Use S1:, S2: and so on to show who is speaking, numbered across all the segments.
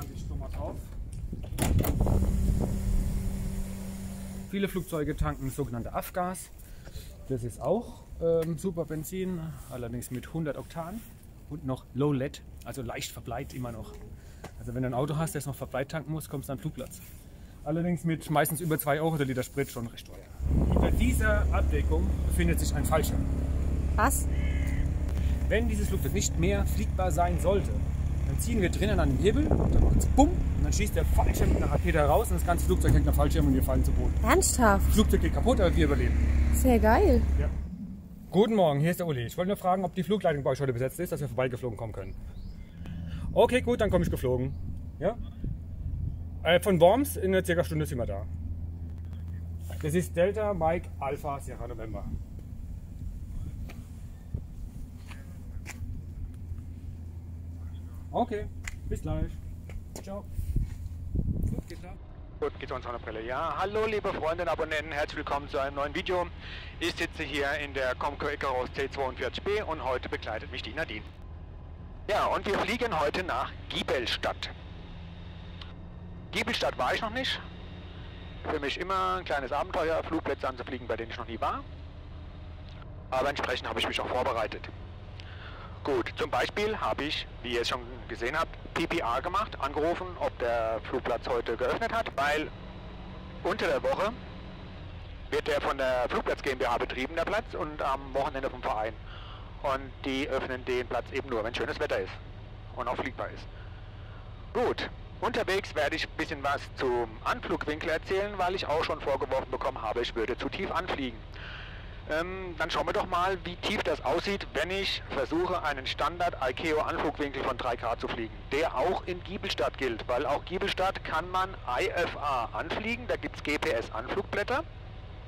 S1: tanke ich so mal drauf. Viele Flugzeuge tanken sogenannte Avgas. Das ist auch super Benzin, allerdings mit 100 Oktan und noch Low LED, also leicht verbleit immer noch. Also wenn du ein Auto hast, das noch verbleit tanken muss, kommst du an den Flugplatz. Allerdings mit meistens über 2 Euro der Liter Sprit, schon recht teuer. Unter dieser Abdeckung befindet sich ein Fallschirm.
S2: Was?
S1: Wenn dieses Flugzeug nicht mehr fliegbar sein sollte, dann ziehen wir drinnen an den Hebel, dann macht es bumm und dann schießt der Fallschirm mit einer Rakete raus und das ganze Flugzeug hängt am Fallschirm und wir fallen zu Boden.
S2: Ernsthaft?
S1: Das Flugzeug geht kaputt, aber wir überleben.
S2: Sehr geil.
S1: Ja. Guten Morgen, hier ist der Uli. Ich wollte nur fragen, ob die Flugleitung bei euch heute besetzt ist, dass wir vorbeigeflogen kommen können. Okay, gut, dann komme ich geflogen. Ja? Von Worms in einer circa Stunde sind wir da. Das ist Delta Mike Alpha Sierra November. Okay, bis gleich. Ciao. Gut, geht klar.
S3: Gut, geht uns an der Brille. Ja, hallo liebe Freunde und Abonnenten, herzlich willkommen zu einem neuen Video. Ich sitze hier in der Comco Icarus T42B und heute begleitet mich die Nadine. Ja, und wir fliegen heute nach Giebelstadt. Giebelstadt war ich noch nicht. Für mich immer ein kleines Abenteuer, Flugplätze anzufliegen, bei denen ich noch nie war. Aber entsprechend habe ich mich auch vorbereitet. Gut, zum Beispiel habe ich, wie ihr es schon gesehen habt, PPR gemacht, angerufen, ob der Flugplatz heute geöffnet hat, weil unter der Woche wird der von der Flugplatz GmbH betrieben, der Platz, und am Wochenende vom Verein. Und die öffnen den Platz eben nur, wenn schönes Wetter ist und auch fliegbar ist. Gut, unterwegs werde ich ein bisschen was zum Anflugwinkel erzählen, weil ich auch schon vorgeworfen bekommen habe, ich würde zu tief anfliegen. Dann schauen wir doch mal, wie tief das aussieht, wenn ich versuche, einen Standard ICAO Anflugwinkel von 3 Grad zu fliegen, der auch in Giebelstadt gilt, weil auch Giebelstadt kann man IFA anfliegen, da gibt es GPS Anflugblätter,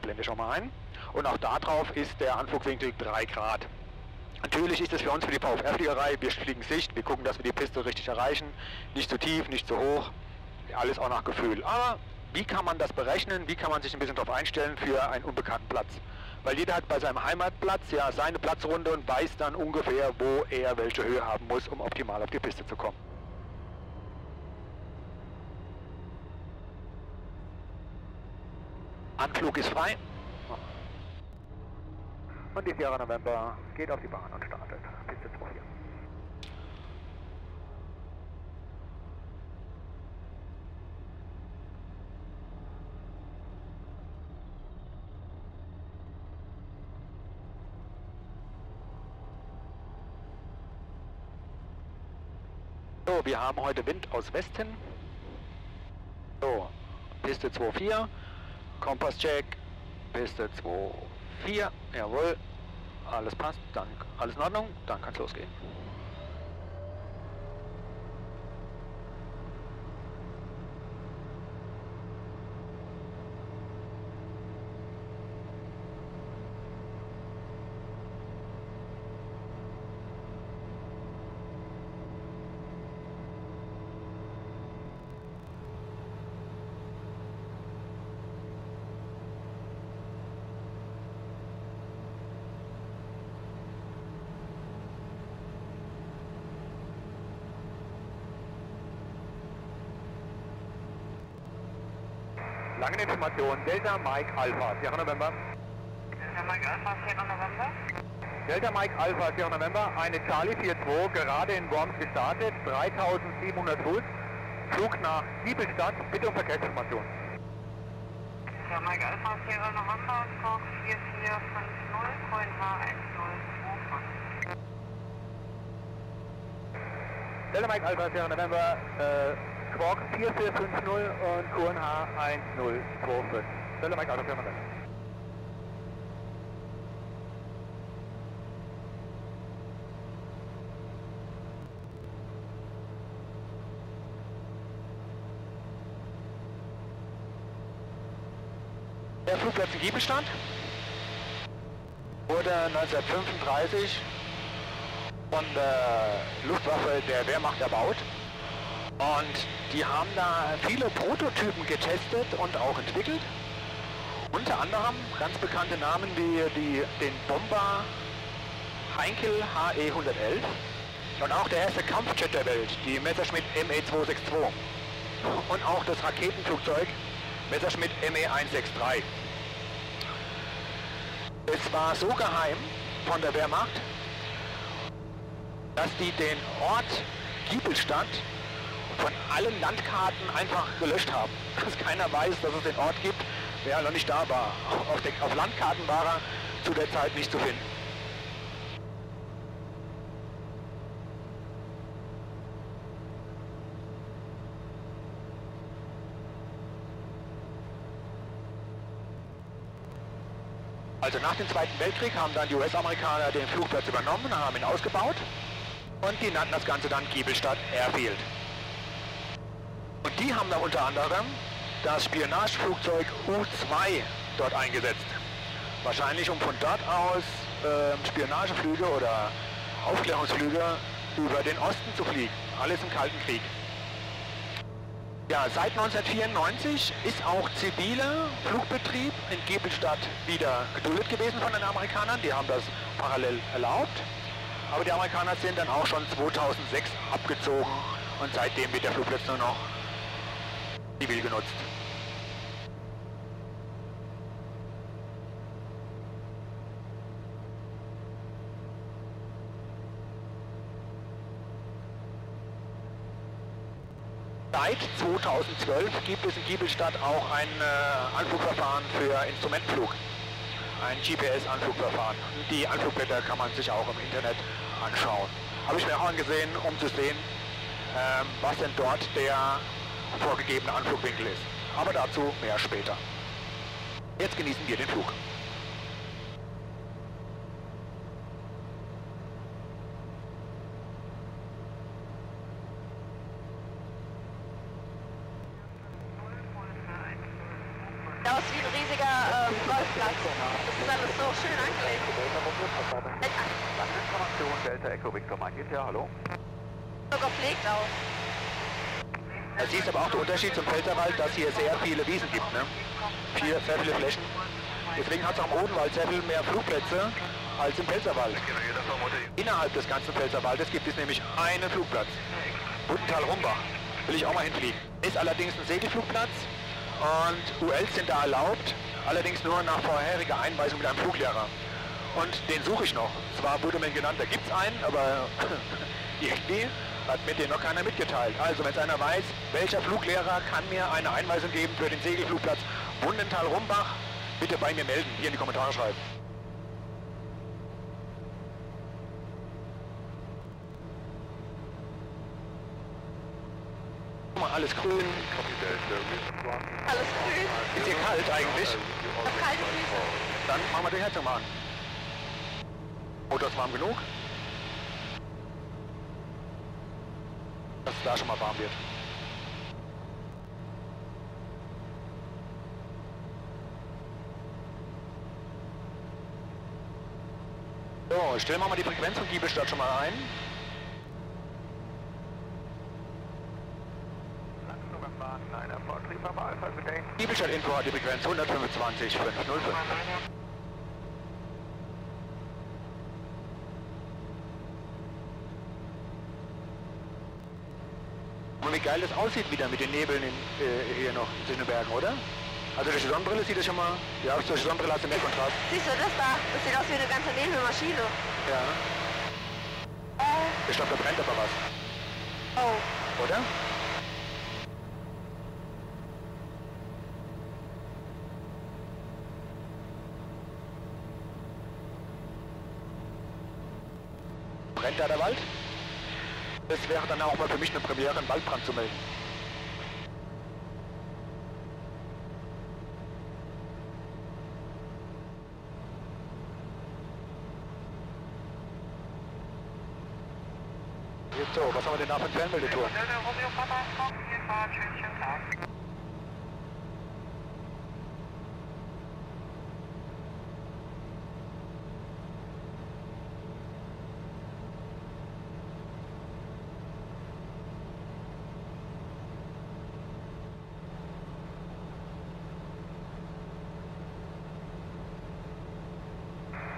S3: blende ich schon mal ein, und auch darauf ist der Anflugwinkel 3 Grad. Natürlich ist es für uns für die VFR-Fliegerei, wir fliegen Sicht, wir gucken, dass wir die Piste richtig erreichen, nicht zu tief, nicht zu hoch, alles auch nach Gefühl. Aber wie kann man das berechnen, wie kann man sich ein bisschen darauf einstellen für einen unbekannten Platz? Weil jeder hat bei seinem Heimatplatz ja seine Platzrunde und weiß dann ungefähr, wo er welche Höhe haben muss, um optimal auf die Piste zu kommen. Anflug ist frei. Und die Sierra November geht auf die Bahn und startet. Piste 24. So, wir haben heute Wind aus Westen. So, Piste 2.4, Kompasscheck, Piste 2.4, jawohl, alles passt, dann alles in Ordnung, dann kann es losgehen. Lange Information, Delta Mike Alpha, Sierra November.
S4: Delta Mike Alpha, Sierra November.
S3: Delta Mike Alpha, Sierra November, eine Charlie 42, gerade in Worms gestartet, 3700 Fuß, Flug nach Giebelstadt, bitte um Verkehrsinformation.
S4: Delta Mike Alpha, Sierra November, Squawk 4450, QNH 1025.
S3: Delta Mike Alpha, Sierra November, Squawk 4450 und QNH 1025. Delta Mike Alpha, Sierra November. Der Flugplatz in Giebelstadt wurde 1935 von der Luftwaffe der Wehrmacht erbaut. Und die haben da viele Prototypen getestet und auch entwickelt. Unter anderem ganz bekannte Namen wie den Bomber Heinkel HE 111, Und auch der erste Kampfjet der Welt, die Messerschmitt Me-262. Und auch das Raketenflugzeug Messerschmitt Me-163. Es war so geheim von der Wehrmacht, dass die den Ort Giebelstadt von allen Landkarten einfach gelöscht haben. Dass keiner weiß, dass es den Ort gibt, wer noch nicht da war. Auf Landkarten war er zu der Zeit nicht zu finden. Also nach dem Zweiten Weltkrieg haben dann die US-Amerikaner den Flugplatz übernommen, haben ihn ausgebaut und die nannten das Ganze dann Giebelstadt Airfield. Und die haben dann unter anderem das Spionageflugzeug U-2 dort eingesetzt. Wahrscheinlich um von dort aus Spionageflüge oder Aufklärungsflüge über den Osten zu fliegen. Alles im Kalten Krieg. Ja, seit 1994 ist auch ziviler Flugbetrieb in Giebelstadt wieder geduldet gewesen von den Amerikanern. Die haben das parallel erlaubt. Aber die Amerikaner sind dann auch schon 2006 abgezogen und seitdem wird der Flugplatz nur noch zivil genutzt. Seit 2012 gibt es in Giebelstadt auch ein Anflugverfahren für Instrumentflug. Ein GPS-Anflugverfahren. Die Anflugblätter kann man sich auch im Internet anschauen. Habe ich mir auch angesehen, um zu sehen, was denn dort der vorgegebene Anflugwinkel ist. Aber dazu mehr später. Jetzt genießen wir den Flug.
S2: Aus wie ein riesiger Golfplatz. Das ist alles so schön angelegt.
S3: Information Delta Echo Victor Mike. Ja, hallo.
S2: So gepflegt aus.
S3: Das ist aber auch der Unterschied zum Pfälzerwald, dass hier sehr viele Wiesen gibt. Ne? Sehr viele Flächen. Deswegen hat es am Odenwald sehr viel mehr Flugplätze als im Pfälzerwald. Innerhalb des ganzen Pfälzerwaldes gibt es nämlich einen Flugplatz. Buttental-Rumbach. Will ich auch mal hinfliegen. Ist allerdings ein Segelflugplatz. Und ULs sind da erlaubt, allerdings nur nach vorheriger Einweisung mit einem Fluglehrer. Und den suche ich noch. Zwar wurde mir genannt, da gibt es einen, aber irgendwie hat mir den noch keiner mitgeteilt. Also wenn es einer weiß, welcher Fluglehrer kann mir eine Einweisung geben für den Segelflugplatz Bundental-Rumbach, bitte bei mir melden, hier in die Kommentare schreiben. Guck mal, alles grün.
S2: Alles grün.
S3: Ist hier kalt eigentlich?
S2: Ich hab kalte Füße.
S3: Dann machen wir die Heizung mal an. Motor ist warm genug, dass es da schon mal warm wird. So, stellen wir mal die Frequenz von Giebelstadt schon mal ein. Giebelstadt Info hat die Frequenz 125,505. Und wie geil das aussieht wieder mit den Nebeln hier noch in den Bergen, oder? Also durch die Sonnenbrille sieht es schon mal, ja, durch die Sonnenbrille hast du mehr Kontrast.
S2: Siehst du das da? Das sieht aus wie eine ganze Nebelmaschine.
S3: Ja. Ich glaube, da brennt aber was.
S2: Oh.
S3: Oder? Brennt da der Wald? Das wäre dann auch mal für mich eine Premiere, einen Waldbrand zu melden. So, was haben wir denn da für eine Fernmeldetour?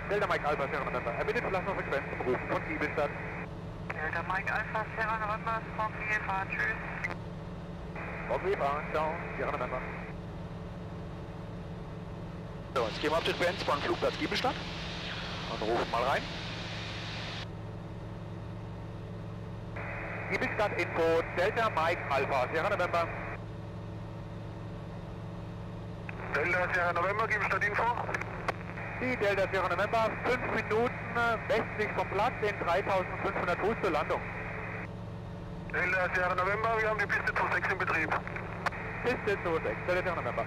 S3: Delta Mike Alpha, Sierra November. Erbittet verlassene Frequenz zum Rufen von Giebelstadt.
S4: Delta Mike Alpha Sierra November, Squawk VFA, tschüss.
S3: Okay, ciao, Sierra November. So, jetzt gehen wir auf die Frequenz von Flugplatz Giebelstadt und rufen mal rein. Giebelstadt Info, Delta Mike Alpha, Sierra November.
S4: Delta Sierra November, Giebelstadt Info.
S3: Die Delta Sierra November, 5 Minuten westlich vom Platz in 3500 Fuß zur Landung.
S4: Delta Sierra November, wir haben die Piste 26 in Betrieb.
S3: Piste 26, Delta Sierra November.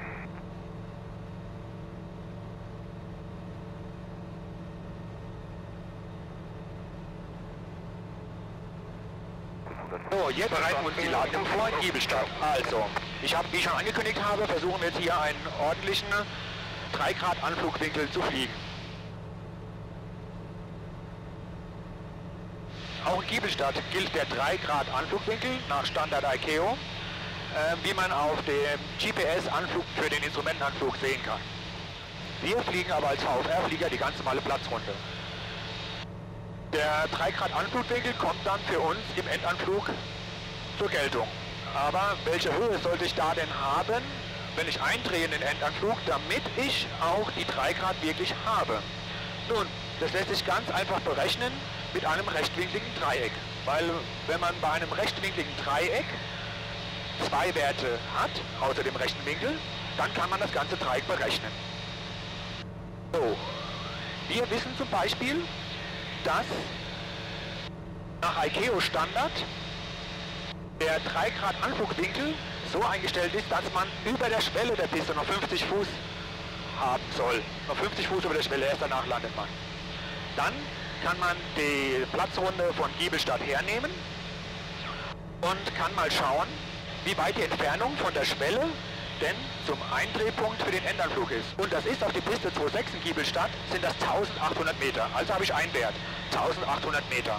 S3: So, jetzt bereiten wir uns die Landung vor in Giebelstadt. Also, ich habe, wie ich schon angekündigt habe, versuchen wir jetzt hier einen ordentlichen 3 Grad Anflugwinkel zu fliegen. Auch in Giebelstadt gilt der 3 Grad Anflugwinkel nach Standard ICAO, wie man auf dem GPS-Anflug für den Instrumentenanflug sehen kann. Wir fliegen aber als VFR-Flieger die ganz normale Platzrunde. Der 3 Grad Anflugwinkel kommt dann für uns im Endanflug zur Geltung. Aber welche Höhe sollte ich da denn haben, wenn ich eindrehe in den Endanflug, damit ich auch die 3 Grad wirklich habe? Nun, das lässt sich ganz einfach berechnen mit einem rechtwinkligen Dreieck. Weil wenn man bei einem rechtwinkligen Dreieck 2 Werte hat, außer dem rechten Winkel, dann kann man das ganze Dreieck berechnen. So, wir wissen zum Beispiel, dass nach ICAO-Standard der 3 Grad Anflugwinkel so eingestellt ist, dass man über der Schwelle der Piste noch 50 Fuß haben soll. Noch 50 Fuß über der Schwelle, erst danach landet man. Dann kann man die Platzrunde von Giebelstadt hernehmen und kann mal schauen, wie weit die Entfernung von der Schwelle denn zum Eindrehpunkt für den Endanflug ist. Und das ist auf die Piste 26 in Giebelstadt, sind das 1800 Meter. Also habe ich einen Wert, 1800 Meter.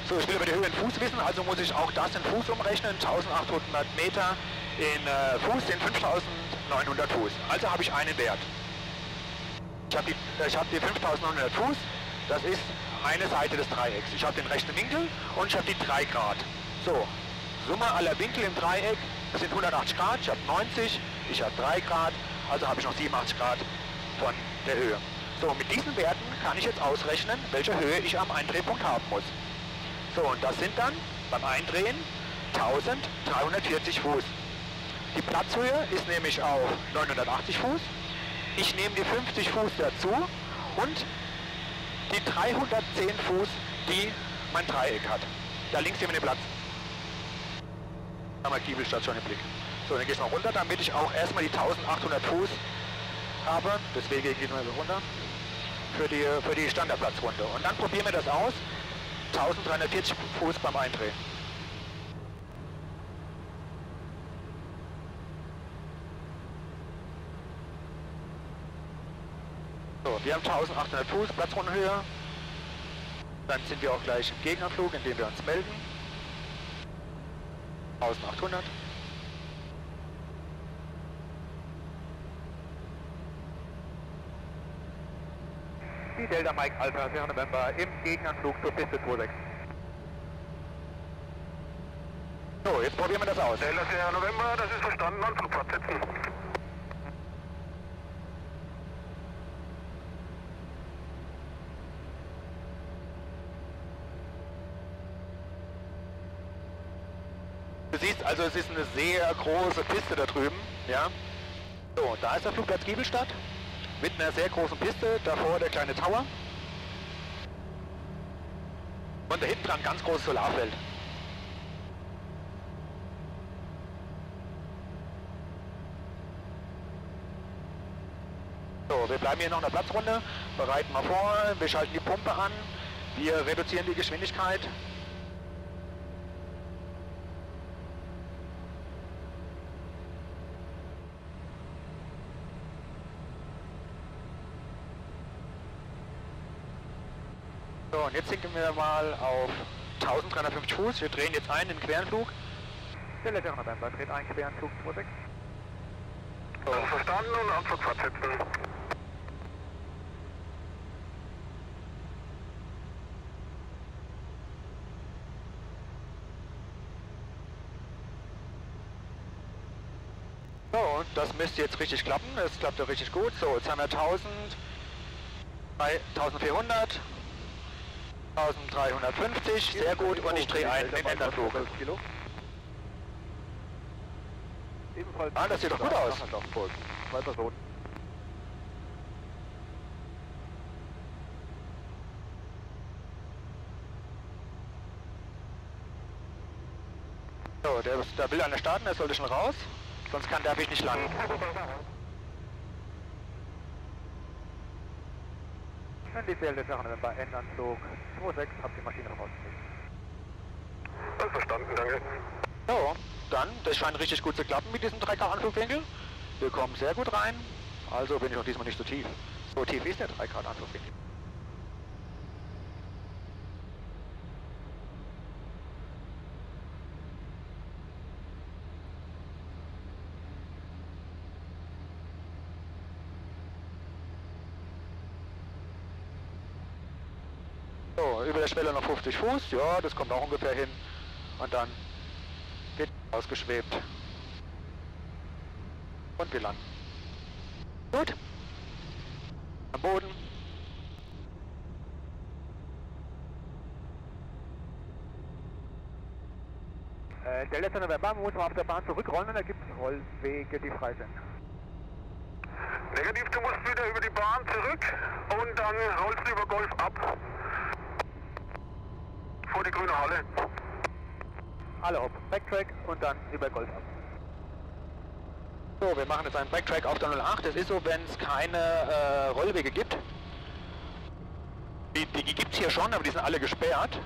S3: So, ich will über die Höhe in Fuß wissen, also muss ich auch das in Fuß umrechnen. 1800 Meter in Fuß sind 5900 Fuß. Also habe ich einen Wert. Ich habe die 5900 Fuß, das ist eine Seite des Dreiecks. Ich habe den rechten Winkel und ich habe die 3 Grad. So, Summe aller Winkel im Dreieck, das sind 180 Grad, ich habe 90, ich habe 3 Grad, also habe ich noch 87 Grad von der Höhe. So, mit diesen Werten kann ich jetzt ausrechnen, welche Höhe ich am Eindrehpunkt haben muss. So, und das sind dann beim Eindrehen 1340 Fuß. Die Platzhöhe ist nämlich auf 980 Fuß. Ich nehme die 50 Fuß dazu und die 310 Fuß, die mein Dreieck hat. Da links sehen wir den Platz. Da haben wir Giebelstadt schon im Blick. So, dann geht es noch runter, damit ich auch erstmal die 1800 Fuß habe. Deswegen geht es mal so runter. Für die Standardplatzrunde. Und dann probieren wir das aus. 1340 Fuß beim Eindrehen. So, wir haben 1800 Fuß Platzrundenhöhe. Dann sind wir auch gleich im Gegenanflug, indem wir uns melden. 1800. Die Delta Mike Alpha Sierra November im Gegenanflug zur Piste 26. So, jetzt probieren wir das aus.
S4: Delta Sierra November, das ist verstanden, Anflug fortsetzen.
S3: Du siehst also, es ist eine sehr große Piste da drüben, ja. So, da ist der Flugplatz Giebelstadt mit einer sehr großen Piste, davor der kleine Tower. Und da hinten dran ganz großes Solarfeld. So, wir bleiben hier noch in der Platzrunde, bereiten mal vor, wir schalten die Pumpe an, wir reduzieren die Geschwindigkeit. So, und jetzt sinken wir mal auf 1350 Fuß. Wir drehen jetzt ein in den Queranflug. Der Delta November dreht ein, Queranflug 26. So.
S4: Verstanden und Anflug fortsetzen.
S3: So, und das müsste jetzt richtig klappen. Das klappt ja richtig gut. So, jetzt haben wir 1000, 1400, 1350. Sehr gut. Und ich drehe ein in Enderflug. Ah, das sieht doch gut aus.
S4: 2 Personen.
S3: So, der will einer starten, der sollte schon raus. Sonst darf ich nicht landen.
S4: Wenn die Fälle Sachen bei Endanzug 2.6, habt die Maschine rausgelegt. Verstanden, danke.
S3: So, dann, das scheint richtig gut zu klappen mit diesem 3-Grad-Anflugwinkel. Wir kommen sehr gut rein. Also bin ich auch diesmal nicht so tief. So tief ist der 3-Grad-Anflugwinkel. So, über der Schwelle noch 50 Fuß. Ja, das kommt auch ungefähr hin. Und dann wird ausgeschwebt. Und wir landen. Gut. Am Boden.
S4: Der letzte November muss man auf der Bahn zurückrollen und da gibt es Rollwege, die frei sind. Negativ, du musst wieder über die Bahn zurück und dann rollst du über Golf ab. Vor die grüne Halle.
S3: Alle hopp. Backtrack und dann über Golf ab. So, wir machen jetzt einen Backtrack auf der 08. Das ist so, wenn es keine Rollwege gibt. Die gibt es hier schon, aber die sind alle gesperrt.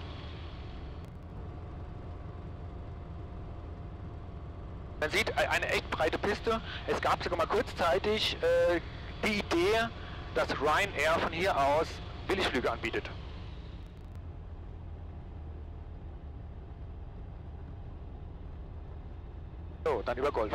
S3: Man sieht eine echt breite Piste. Es gab sogar mal kurzzeitig die Idee, dass Ryanair von hier aus Billigflüge anbietet. So, dann über Golf.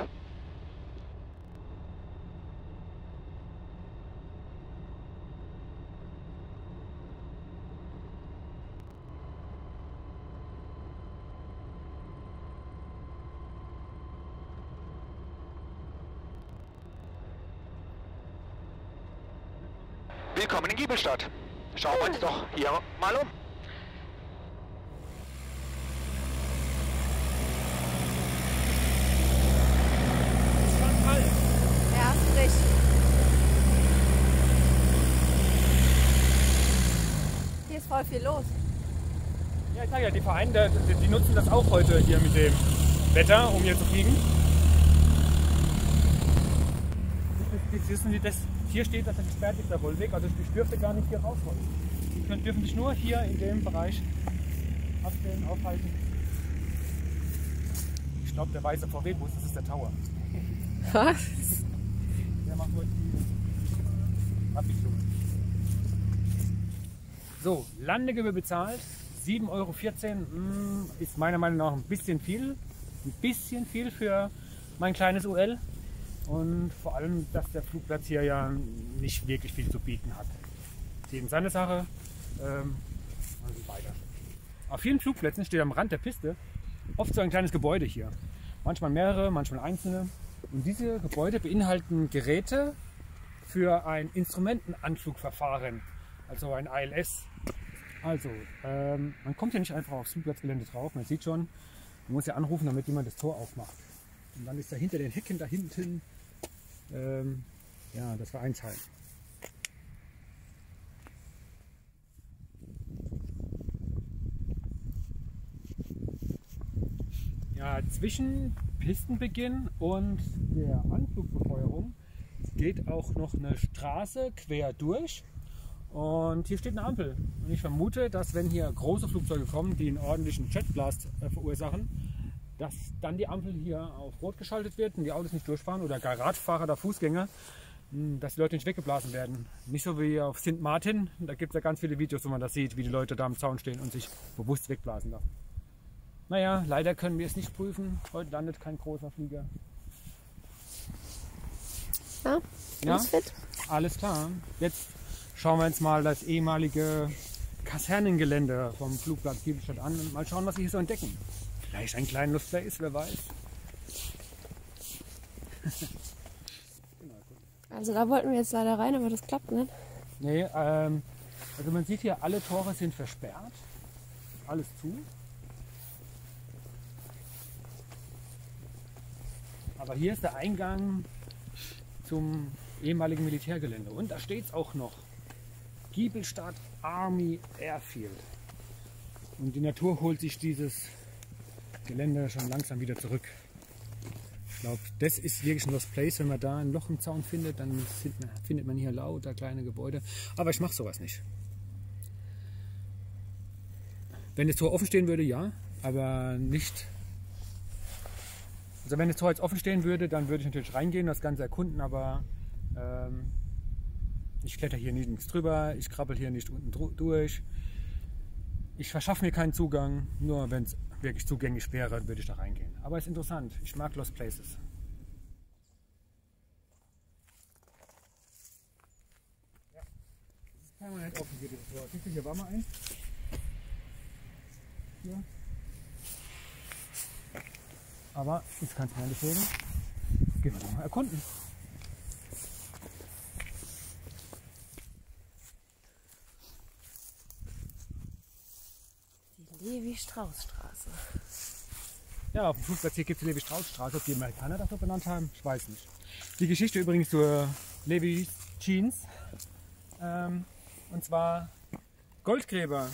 S3: Willkommen in Giebelstadt. Schauen wir uns doch hier mal um.
S2: Ja, frisch. Hier ist voll viel los.
S1: Ja, ich sage ja, die Vereine, die nutzen das auch heute hier mit dem Wetter, um hier zu fliegen. Hier steht, dass er gesperrt ist, der Rollweg, also ich dürfte gar nicht hier rausrollen. Die dürfen sich nur hier in dem Bereich abstellen, aufhalten. Ich glaube, der weiße VW-Bus, das ist der Tower.
S2: Was?
S1: Der macht nur die Abwicklung. So, Landegebühr bezahlt, 7,14 Euro ist meiner Meinung nach ein bisschen viel. Ein bisschen viel für mein kleines UL. Und vor allem, dass der Flugplatz hier ja nicht wirklich viel zu bieten hat. Jedem seine Sache. Also weiter. Auf vielen Flugplätzen steht am Rand der Piste oft so ein kleines Gebäude hier. Manchmal mehrere, manchmal einzelne. Und diese Gebäude beinhalten Geräte für ein Instrumentenanflugverfahren, also ein ILS. Also, man kommt ja nicht einfach aufs Flugplatzgelände drauf. Man sieht schon, man muss ja anrufen, damit jemand das Tor aufmacht. Und dann ist da hinter den Hecken da hinten ja, das Vereinsheim. Ja, zwischen Pistenbeginn und der Anflugbefeuerung geht auch noch eine Straße quer durch. Und hier steht eine Ampel. Und ich vermute, dass wenn hier große Flugzeuge kommen, die einen ordentlichen Jetblast verursachen, dass dann die Ampel hier auf Rot geschaltet wird und die Autos nicht durchfahren oder gar Radfahrer oder Fußgänger, dass die Leute nicht weggeblasen werden. Nicht so wie auf St. Martin, da gibt es ja ganz viele Videos, wo man das sieht, wie die Leute da am Zaun stehen und sich bewusst wegblasen lassen. Naja, leider können wir es nicht prüfen. Heute landet kein großer Flieger.
S2: Ja, alles fit.
S1: Alles klar. Jetzt schauen wir uns mal das ehemalige Kasernengelände vom Flugplatz Giebelstadt an und mal schauen, was wir hier so entdecken. Vielleicht ein kleiner Luftblaze, wer weiß.
S5: Also da wollten wir jetzt leider rein, aber das klappt nicht.
S1: Nee, also man sieht hier, alle Tore sind versperrt. Alles zu. Aber hier ist der Eingang zum ehemaligen Militärgelände. Und da steht es auch noch. Giebelstadt Army Airfield. Und die Natur holt sich dieses Gelände schon langsam wieder zurück. Ich glaube, das ist wirklich ein Lost Place. Wenn man da ein Loch im Zaun findet, dann findet man hier lauter kleine Gebäude. Aber ich mache sowas nicht. Wenn das Tor offen stehen würde, ja, aber nicht. Also wenn das Tor jetzt offen stehen würde, dann würde ich natürlich reingehen, das Ganze erkunden, aber ich kletter hier nirgends drüber, ich krabbel hier nicht unten durch. Ich verschaffe mir keinen Zugang, nur wenn es wirklich zugänglich wäre, würde ich da reingehen. Aber es ist interessant, ich mag Lost Places. Ja, das ist permanent offen hier, dieses Tor. Siehst du, hier war mal eins. Hier. Aber jetzt kann es mir nicht sehen. Gehen wir doch mal erkunden.
S5: Die Levi-Strauß-Straße.
S1: Ja, auf dem Flugplatz hier gibt es die Levi-Strauß-Straße. Ob die Amerikaner das so benannt haben, ich weiß nicht. Die Geschichte übrigens zur Levi Jeans. Und zwar Goldgräber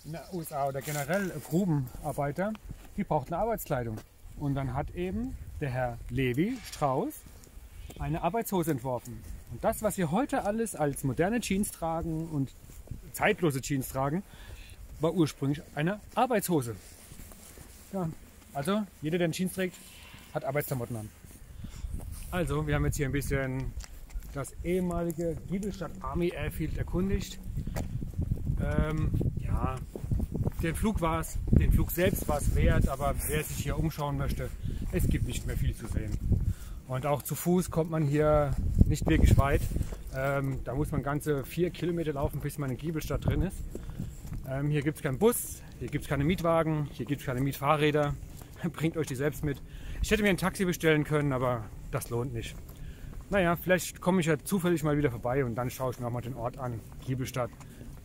S1: in den USA oder generell Grubenarbeiter, die brauchten Arbeitskleidung. Und dann hat eben der Herr Levi Strauß eine Arbeitshose entworfen. Und das, was wir heute alles als moderne Jeans tragen und zeitlose Jeans tragen, war ursprünglich eine Arbeitshose. Ja, also jeder, der einen Jeans trägt, hat Arbeitsklamotten an. Also, wir haben jetzt hier ein bisschen das ehemalige Giebelstadt Army Airfield erkundigt. Ja, den Flug selbst war es wert, aber wer sich hier umschauen möchte, es gibt nicht mehr viel zu sehen. Und auch zu Fuß kommt man hier nicht wirklich weit. Da muss man ganze 4 Kilometer laufen, bis man in Giebelstadt drin ist. Hier gibt es keinen Bus, hier gibt es keine Mietwagen, hier gibt es keine Mietfahrräder. Bringt euch die selbst mit. Ich hätte mir ein Taxi bestellen können, aber das lohnt nicht. Naja, vielleicht komme ich ja zufällig mal wieder vorbei und dann schaue ich mir auch mal den Ort an. Giebelstadt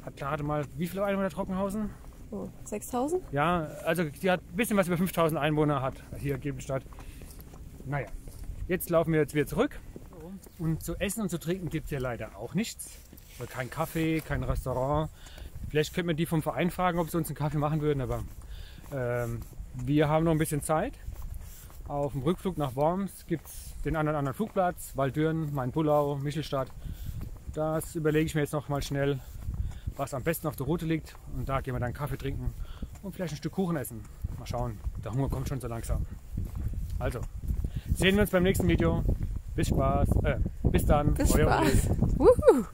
S1: hat gerade mal, wie viele Einwohner Trockenhausen?
S5: Oh, 6.000?
S1: Ja, also die hat ein bisschen was über 5.000 Einwohner, hat hier Giebelstadt. Naja, jetzt laufen wir jetzt wieder zurück. Und zu essen und zu trinken gibt es hier leider auch nichts. Also kein Kaffee, kein Restaurant. Vielleicht könnte man die vom Verein fragen, ob sie uns einen Kaffee machen würden, aber wir haben noch ein bisschen Zeit. Auf dem Rückflug nach Worms gibt es den anderen Flugplatz, Waldürn, Mainbullau, Michelstadt. Das überlege ich mir jetzt noch mal schnell, was am besten auf der Route liegt. Und da gehen wir dann Kaffee trinken und vielleicht ein Stück Kuchen essen. Mal schauen, der Hunger kommt schon so langsam. Also, sehen wir uns beim nächsten Video. Bis Spaß. Bis dann.
S5: Bis
S1: Euer
S5: Spaß.
S1: Uli.